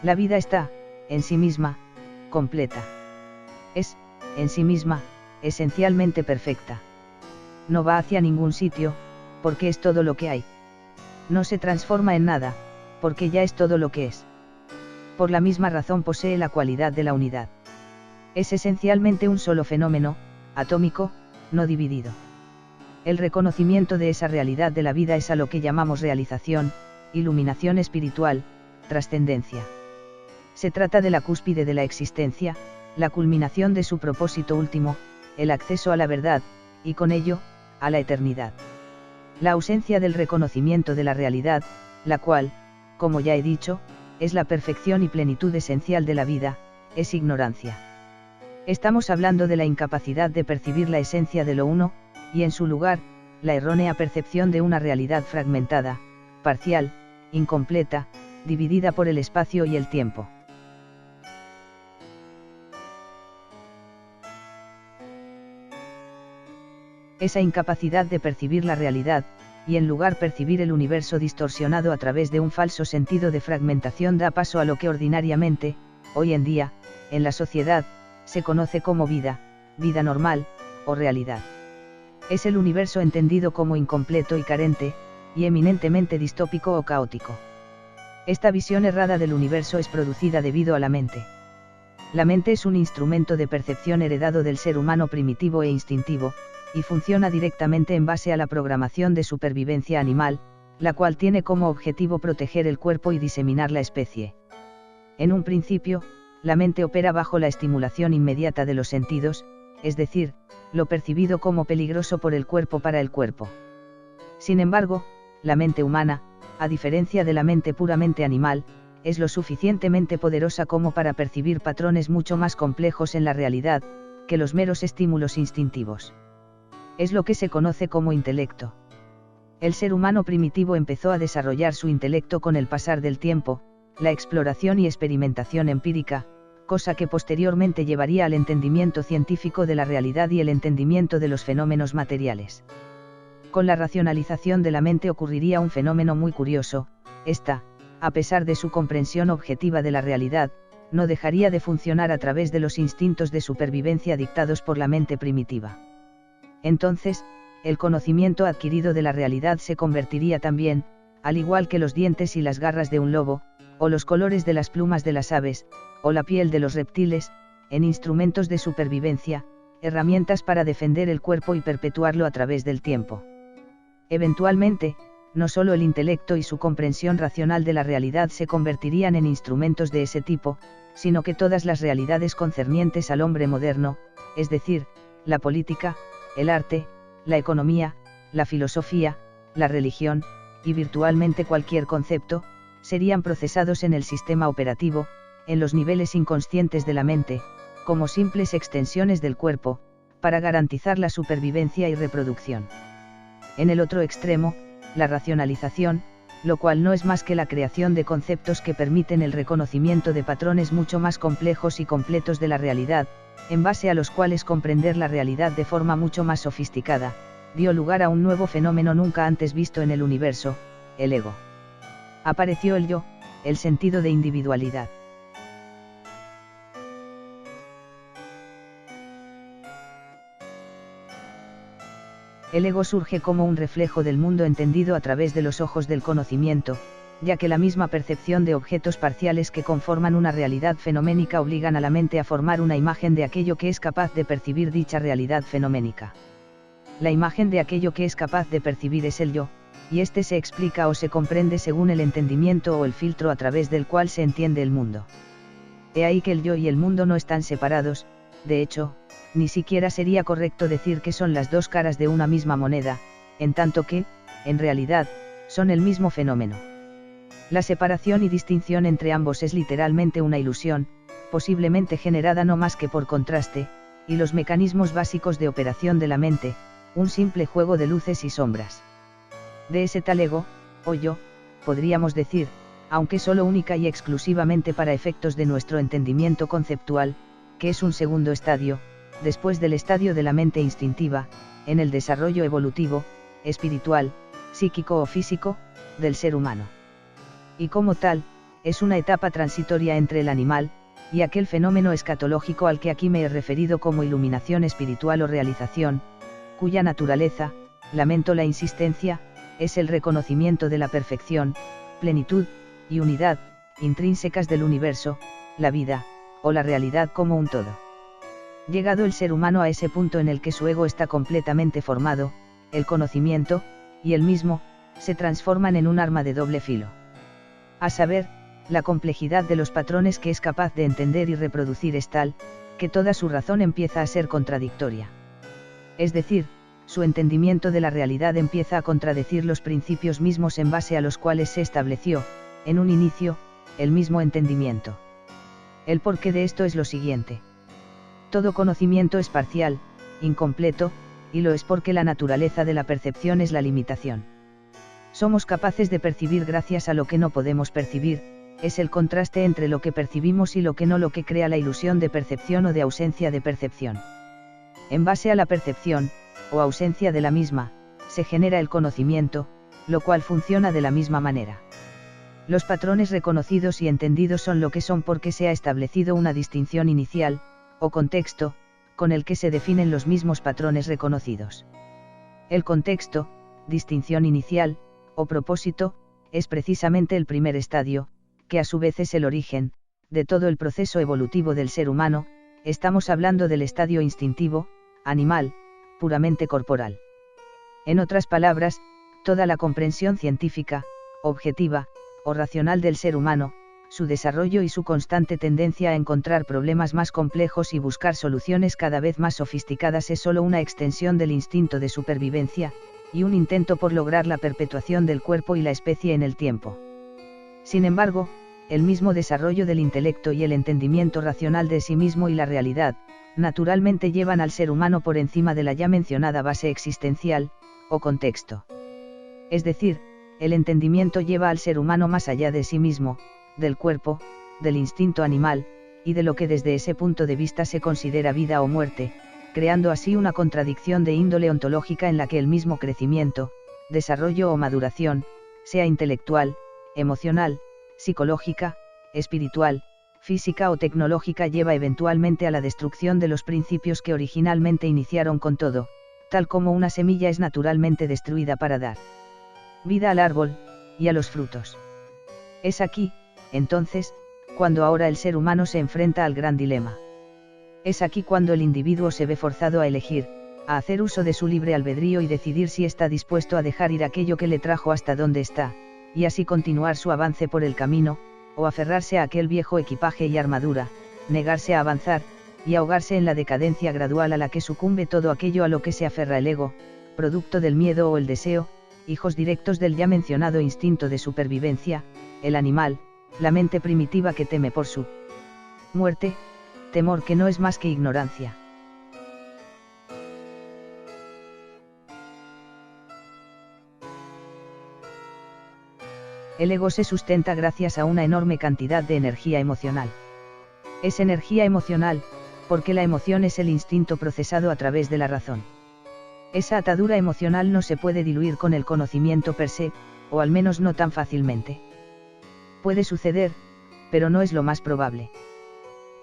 La vida está, en sí misma, completa. Es, en sí misma, esencialmente perfecta. No va hacia ningún sitio, porque es todo lo que hay. No se transforma en nada, porque ya es todo lo que es. Por la misma razón posee la cualidad de la unidad. Es esencialmente un solo fenómeno, atómico, no dividido. El reconocimiento de esa realidad de la vida es a lo que llamamos realización, iluminación espiritual, trascendencia. Se trata de la cúspide de la existencia, la culminación de su propósito último, el acceso a la verdad, y con ello, a la eternidad. La ausencia del reconocimiento de la realidad, la cual, como ya he dicho, es la perfección y plenitud esencial de la vida, es ignorancia. Estamos hablando de la incapacidad de percibir la esencia de lo uno, y en su lugar, la errónea percepción de una realidad fragmentada, parcial, incompleta, dividida por el espacio y el tiempo. Esa incapacidad de percibir la realidad, y en lugar percibir el universo distorsionado a través de un falso sentido de fragmentación da paso a lo que ordinariamente, hoy en día, en la sociedad, se conoce como vida, vida normal, o realidad. Es el universo entendido como incompleto y carente, y eminentemente distópico o caótico. Esta visión errada del universo es producida debido a la mente. La mente es un instrumento de percepción heredado del ser humano primitivo e instintivo, y funciona directamente en base a la programación de supervivencia animal, la cual tiene como objetivo proteger el cuerpo y diseminar la especie. En un principio, la mente opera bajo la estimulación inmediata de los sentidos, es decir, lo percibido como peligroso por el cuerpo para el cuerpo. Sin embargo, la mente humana, a diferencia de la mente puramente animal, es lo suficientemente poderosa como para percibir patrones mucho más complejos en la realidad, que los meros estímulos instintivos. Es lo que se conoce como intelecto. El ser humano primitivo empezó a desarrollar su intelecto con el pasar del tiempo, la exploración y experimentación empírica, cosa que posteriormente llevaría al entendimiento científico de la realidad y el entendimiento de los fenómenos materiales. Con la racionalización de la mente ocurriría un fenómeno muy curioso: esta, a pesar de su comprensión objetiva de la realidad, no dejaría de funcionar a través de los instintos de supervivencia dictados por la mente primitiva. Entonces, el conocimiento adquirido de la realidad se convertiría también, al igual que los dientes y las garras de un lobo, o los colores de las plumas de las aves, o la piel de los reptiles, en instrumentos de supervivencia, herramientas para defender el cuerpo y perpetuarlo a través del tiempo. Eventualmente, no solo el intelecto y su comprensión racional de la realidad se convertirían en instrumentos de ese tipo, sino que todas las realidades concernientes al hombre moderno, es decir, la política, el arte, la economía, la filosofía, la religión, y virtualmente cualquier concepto, serían procesados en el sistema operativo, en los niveles inconscientes de la mente, como simples extensiones del cuerpo, para garantizar la supervivencia y reproducción. En el otro extremo, la racionalización, lo cual no es más que la creación de conceptos que permiten el reconocimiento de patrones mucho más complejos y completos de la realidad, en base a los cuales comprender la realidad de forma mucho más sofisticada, dio lugar a un nuevo fenómeno nunca antes visto en el universo: el ego. Apareció el yo, el sentido de individualidad. El ego surge como un reflejo del mundo entendido a través de los ojos del conocimiento, ya que la misma percepción de objetos parciales que conforman una realidad fenoménica obligan a la mente a formar una imagen de aquello que es capaz de percibir dicha realidad fenoménica. La imagen de aquello que es capaz de percibir es el yo, y este se explica o se comprende según el entendimiento o el filtro a través del cual se entiende el mundo. He ahí que el yo y el mundo no están separados, de hecho, ni siquiera sería correcto decir que son las dos caras de una misma moneda, en tanto que, en realidad, son el mismo fenómeno. La separación y distinción entre ambos es literalmente una ilusión, posiblemente generada no más que por contraste, y los mecanismos básicos de operación de la mente, un simple juego de luces y sombras. De ese tal ego, o yo, podríamos decir, aunque solo única y exclusivamente para efectos de nuestro entendimiento conceptual, que es un segundo estadio, después del estadio de la mente instintiva, en el desarrollo evolutivo, espiritual, psíquico o físico, del ser humano. Y como tal, es una etapa transitoria entre el animal, y aquel fenómeno escatológico al que aquí me he referido como iluminación espiritual o realización, cuya naturaleza, lamento la insistencia, es el reconocimiento de la perfección, plenitud, y unidad, intrínsecas del universo, la vida, o la realidad como un todo. Llegado el ser humano a ese punto en el que su ego está completamente formado, el conocimiento, y el mismo, se transforman en un arma de doble filo. A saber, la complejidad de los patrones que es capaz de entender y reproducir es tal, que toda su razón empieza a ser contradictoria. Es decir, su entendimiento de la realidad empieza a contradecir los principios mismos en base a los cuales se estableció, en un inicio, el mismo entendimiento. El porqué de esto es lo siguiente. Todo conocimiento es parcial, incompleto, y lo es porque la naturaleza de la percepción es la limitación. Somos capaces de percibir gracias a lo que no podemos percibir, es el contraste entre lo que percibimos y lo que no, lo que crea la ilusión de percepción o de ausencia de percepción. En base a la percepción, o ausencia de la misma, se genera el conocimiento, lo cual funciona de la misma manera. Los patrones reconocidos y entendidos son lo que son porque se ha establecido una distinción inicial, o contexto, con el que se definen los mismos patrones reconocidos. El contexto, distinción inicial, o propósito, es precisamente el primer estadio, que a su vez es el origen, de todo el proceso evolutivo del ser humano. Estamos hablando del estadio instintivo, animal, puramente corporal. En otras palabras, toda la comprensión científica, objetiva, o racional del ser humano, su desarrollo y su constante tendencia a encontrar problemas más complejos y buscar soluciones cada vez más sofisticadas es solo una extensión del instinto de supervivencia, y un intento por lograr la perpetuación del cuerpo y la especie en el tiempo. Sin embargo, el mismo desarrollo del intelecto y el entendimiento racional de sí mismo y la realidad, naturalmente llevan al ser humano por encima de la ya mencionada base existencial, o contexto. Es decir, el entendimiento lleva al ser humano más allá de sí mismo, del cuerpo, del instinto animal, y de lo que desde ese punto de vista se considera vida o muerte, creando así una contradicción de índole ontológica en la que el mismo crecimiento, desarrollo o maduración, sea intelectual, emocional, psicológica, espiritual, física o tecnológica, lleva eventualmente a la destrucción de los principios que originalmente iniciaron con todo, tal como una semilla es naturalmente destruida para dar vida al árbol, y a los frutos. Es aquí, entonces, cuando ahora el ser humano se enfrenta al gran dilema. Es aquí cuando el individuo se ve forzado a elegir, a hacer uso de su libre albedrío y decidir si está dispuesto a dejar ir aquello que le trajo hasta donde está, y así continuar su avance por el camino, o aferrarse a aquel viejo equipaje y armadura, negarse a avanzar, y ahogarse en la decadencia gradual a la que sucumbe todo aquello a lo que se aferra el ego, producto del miedo o el deseo, hijos directos del ya mencionado instinto de supervivencia, el animal, la mente primitiva que teme por su muerte, temor que no es más que ignorancia. El ego se sustenta gracias a una enorme cantidad de energía emocional. Es energía emocional, porque la emoción es el instinto procesado a través de la razón. Esa atadura emocional no se puede diluir con el conocimiento per se, o al menos no tan fácilmente. Puede suceder, pero no es lo más probable.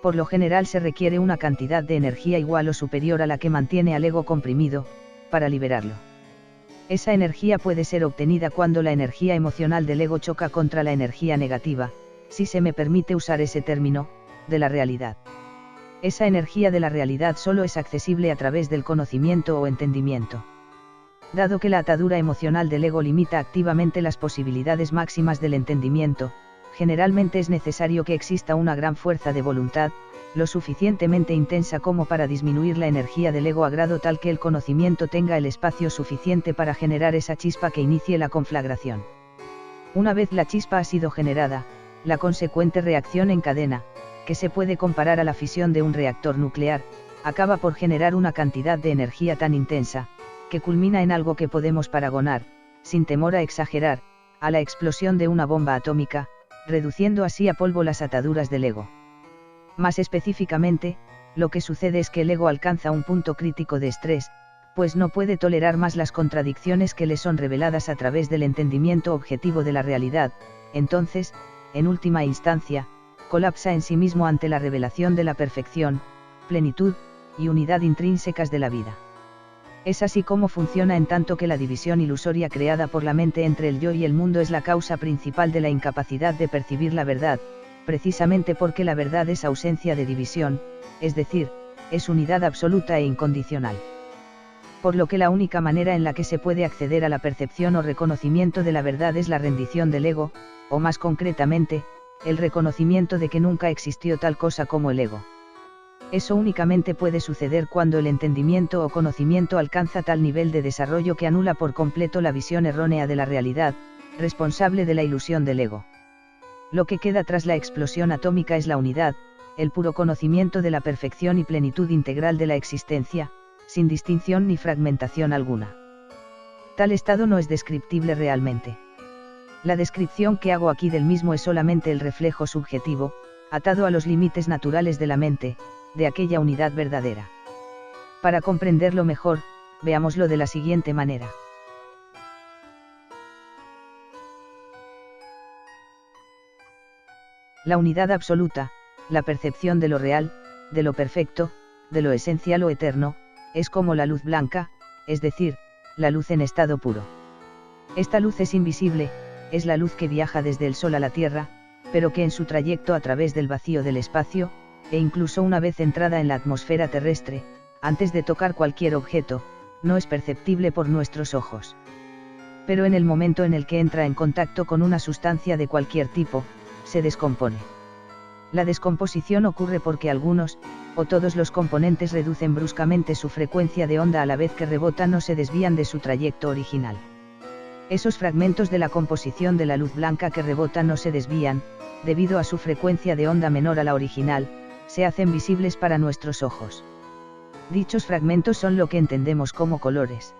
Por lo general se requiere una cantidad de energía igual o superior a la que mantiene al ego comprimido, para liberarlo. Esa energía puede ser obtenida cuando la energía emocional del ego choca contra la energía negativa, si se me permite usar ese término, de la realidad. Esa energía de la realidad solo es accesible a través del conocimiento o entendimiento. Dado que la atadura emocional del ego limita activamente las posibilidades máximas del entendimiento, generalmente es necesario que exista una gran fuerza de voluntad, lo suficientemente intensa como para disminuir la energía del ego a grado tal que el conocimiento tenga el espacio suficiente para generar esa chispa que inicie la conflagración. Una vez la chispa ha sido generada, la consecuente reacción en cadena, que se puede comparar a la fisión de un reactor nuclear, acaba por generar una cantidad de energía tan intensa, que culmina en algo que podemos paragonar, sin temor a exagerar, a la explosión de una bomba atómica, reduciendo así a polvo las ataduras del ego. Más específicamente, lo que sucede es que el ego alcanza un punto crítico de estrés, pues no puede tolerar más las contradicciones que le son reveladas a través del entendimiento objetivo de la realidad. Entonces, en última instancia, colapsa en sí mismo ante la revelación de la perfección, plenitud, y unidad intrínsecas de la vida. Es así como funciona en tanto que la división ilusoria creada por la mente entre el yo y el mundo es la causa principal de la incapacidad de percibir la verdad, precisamente porque la verdad es ausencia de división, es decir, es unidad absoluta e incondicional. Por lo que la única manera en la que se puede acceder a la percepción o reconocimiento de la verdad es la rendición del ego, o más concretamente, el reconocimiento de que nunca existió tal cosa como el ego. Eso únicamente puede suceder cuando el entendimiento o conocimiento alcanza tal nivel de desarrollo que anula por completo la visión errónea de la realidad, responsable de la ilusión del ego. Lo que queda tras la explosión atómica es la unidad, el puro conocimiento de la perfección y plenitud integral de la existencia, sin distinción ni fragmentación alguna. Tal estado no es descriptible realmente. La descripción que hago aquí del mismo es solamente el reflejo subjetivo, atado a los límites naturales de la mente, de aquella unidad verdadera. Para comprenderlo mejor, veámoslo de la siguiente manera. La unidad absoluta, la percepción de lo real, de lo perfecto, de lo esencial o eterno, es como la luz blanca, es decir, la luz en estado puro. Esta luz es invisible, es la luz que viaja desde el Sol a la Tierra, pero que en su trayecto a través del vacío del espacio, e incluso una vez entrada en la atmósfera terrestre, antes de tocar cualquier objeto, no es perceptible por nuestros ojos. Pero en el momento en el que entra en contacto con una sustancia de cualquier tipo, se descompone. La descomposición ocurre porque algunos, o todos los componentes reducen bruscamente su frecuencia de onda a la vez que rebotan o se desvían de su trayecto original. Esos fragmentos de la composición de la luz blanca que rebotan o se desvían, debido a su frecuencia de onda menor a la original, se hacen visibles para nuestros ojos. Dichos fragmentos son lo que entendemos como colores.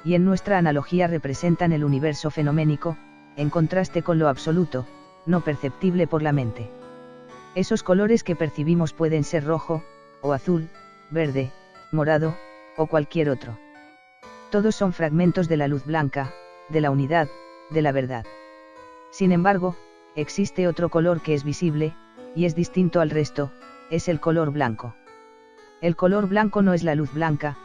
Y en nuestra analogía representan el universo fenoménico, en contraste con lo absoluto, no perceptible por la mente. Esos colores que percibimos pueden ser rojo, o azul, verde, morado, o cualquier otro. Todos son fragmentos de la luz blanca, de la unidad, de la verdad. Sin embargo, existe otro color que es visible, y es distinto al resto, es el color blanco. El color blanco no es la luz blanca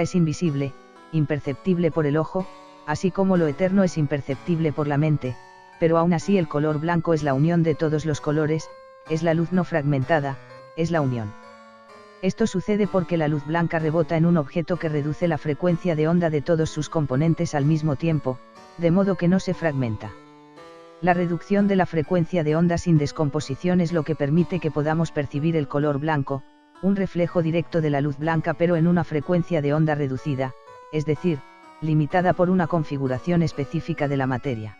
es invisible, imperceptible por el ojo, así como lo eterno es imperceptible por la mente, pero aún así el color blanco es la unión de todos los colores, es la luz no fragmentada, es la unión. Esto sucede porque la luz blanca rebota en un objeto que reduce la frecuencia de onda de todos sus componentes al mismo tiempo, de modo que no se fragmenta. La reducción de la frecuencia de onda sin descomposición es lo que permite que podamos percibir el color blanco, un reflejo directo de la luz blanca pero en una frecuencia de onda reducida, es decir, limitada por una configuración específica de la materia.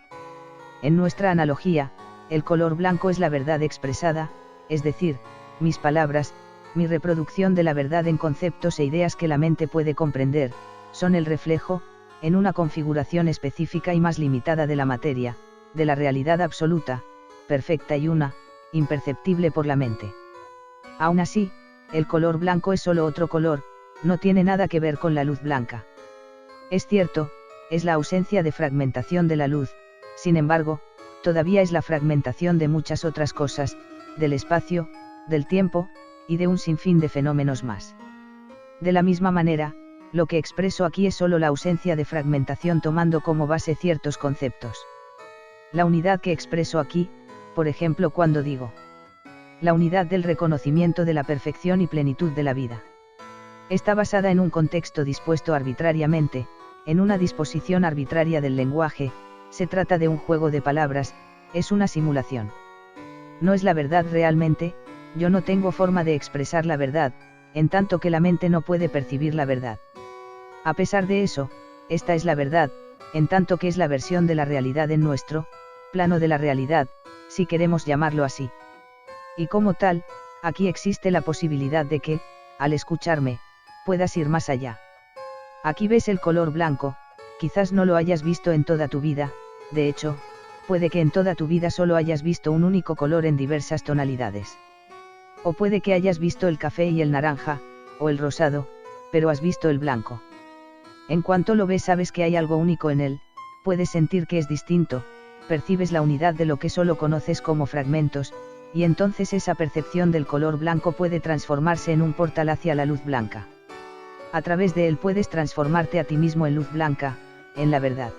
En nuestra analogía, el color blanco es la verdad expresada, es decir, mis palabras, mi reproducción de la verdad en conceptos e ideas que la mente puede comprender, son el reflejo, en una configuración específica y más limitada de la materia, de la realidad absoluta, perfecta y una, imperceptible por la mente. Aún así, el color blanco es solo otro color, no tiene nada que ver con la luz blanca. Es cierto, es la ausencia de fragmentación de la luz, sin embargo, todavía es la fragmentación de muchas otras cosas, del espacio, del tiempo, y de un sinfín de fenómenos más. De la misma manera, lo que expreso aquí es solo la ausencia de fragmentación tomando como base ciertos conceptos. La unidad que expreso aquí, por ejemplo cuando digo la unidad del reconocimiento de la perfección y plenitud de la vida. Está basada en un contexto dispuesto arbitrariamente, en una disposición arbitraria del lenguaje, se trata de un juego de palabras, es una simulación. No es la verdad realmente, yo no tengo forma de expresar la verdad, en tanto que la mente no puede percibir la verdad. A pesar de eso, esta es la verdad, en tanto que es la versión de la realidad en nuestro plano de la realidad, si queremos llamarlo así. Y como tal, aquí existe la posibilidad de que, al escucharme, puedas ir más allá. Aquí ves el color blanco, quizás no lo hayas visto en toda tu vida, de hecho, puede que en toda tu vida solo hayas visto un único color en diversas tonalidades. O puede que hayas visto el café y el naranja, o el rosado, pero has visto el blanco. En cuanto lo ves sabes que hay algo único en él, puedes sentir que es distinto, percibes la unidad de lo que solo conoces como fragmentos, y entonces esa percepción del color blanco puede transformarse en un portal hacia la luz blanca. A través de él puedes transformarte a ti mismo en luz blanca, en la verdad.